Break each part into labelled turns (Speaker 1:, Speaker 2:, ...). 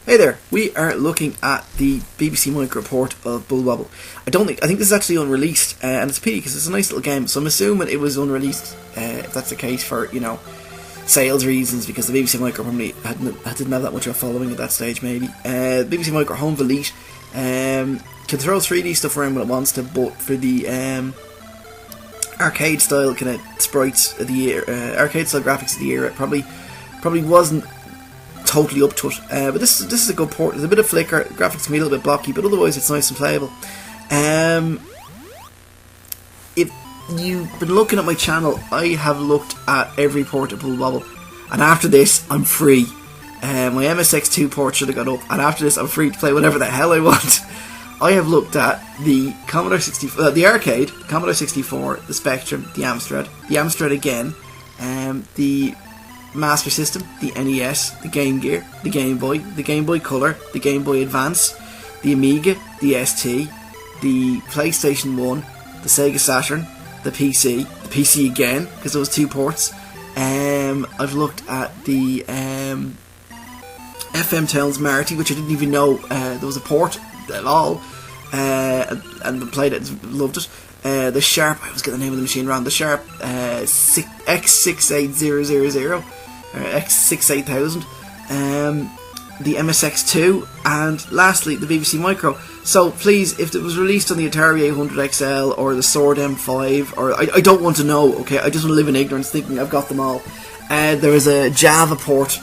Speaker 1: Hey there, we are looking at the BBC Micro port of Bubble Bobble. I think this is actually unreleased, and it's a pity because it's a nice little game, so I'm assuming it was unreleased, if that's the case, for, sales reasons, because the BBC Micro probably didn't have that much of a following at that stage, maybe. BBC Micro Home Elite can throw 3D stuff around when it wants to, but for the arcade style kind of sprites of the year, arcade style graphics of the year, it probably wasn't totally up to it, but this is a good port. There's a bit of flicker, graphics can be a little bit blocky, but otherwise it's nice and playable. If you've been looking at my channel, I have looked at every port of Bubble Bobble, and after this I'm free. My MSX2 port should have got up, and after this I'm free to play whatever the hell I want. I have looked at the Commodore 64, the arcade, Commodore 64, the Spectrum, the Amstrad again, the Master System, the NES, the Game Gear, the Game Boy Color, the Game Boy Advance, the Amiga, the ST, the PlayStation 1, the Sega Saturn, the PC again, because there was 2 ports. I've looked at the FM Towns Marty, which I didn't even know there was a port at all, and played it, loved it. The Sharp, I always get the name of the machine wrong, the Sharp X68000, or X68000, the MSX2, and lastly the BBC Micro. So please, if it was released on the Atari 800 XL or the Sword M5, or I don't want to know, okay, I just want to live in ignorance thinking I've got them all. There was a Java port,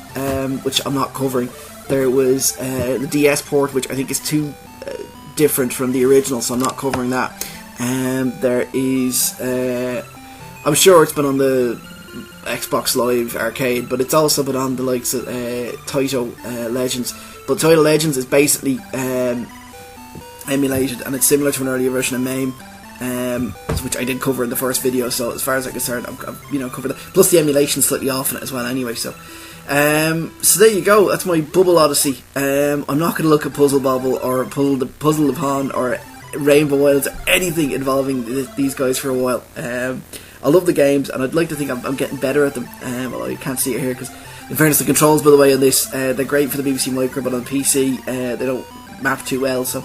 Speaker 1: which I'm not covering. There was the DS port, which I think is too different from the original, so I'm not covering that. There is, I'm sure it's been on the Xbox Live Arcade, but it's also been on the likes of Taito Legends. But Taito Legends is basically emulated, and it's similar to an earlier version of MAME, which I did cover in the first video. So as far as I'm concerned, I've covered that. Plus the emulation slightly off in it as well. Anyway, so there you go. That's my Bubble Odyssey. I'm not going to look at Puzzle Bobble or Puzzle Upon or Rainbow Wilds or anything involving these guys for a while. I love the games, and I'd like to think I'm getting better at them. Well, I can't see it here because, in fairness, the controls, by the way, on this, they're great for the BBC Micro, but on PC they don't map too well. So,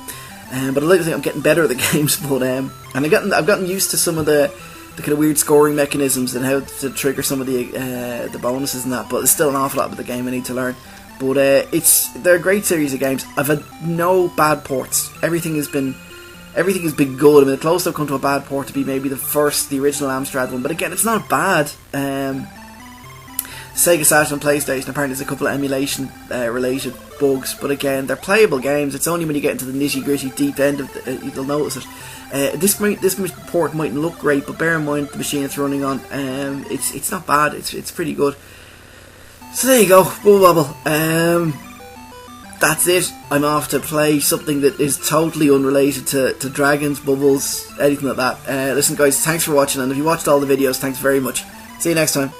Speaker 1: but I'd like to think I'm getting better at the games. But and I've gotten used to some of the kind of weird scoring mechanisms and how to trigger some of the bonuses and that. But there's still an awful lot of the game I need to learn. But they're a great series of games. I've had no bad ports. Everything has been good. I mean, the closest I've come to a bad port to be maybe the original Amstrad one, but again, it's not bad. Sega Saturn and PlayStation, apparently there's a couple of emulation related bugs, but again, they're playable games. It's only when you get into the nitty gritty deep end of you'll notice it. This port mightn't look great, but bear in mind the machine it's running on. It's not bad. It's pretty good. So there you go, Bubble Bobble. That's it. I'm off to play something that is totally unrelated to dragons, bubbles, anything like that. Listen guys, thanks for watching, and if you watched all the videos, thanks very much. See you next time.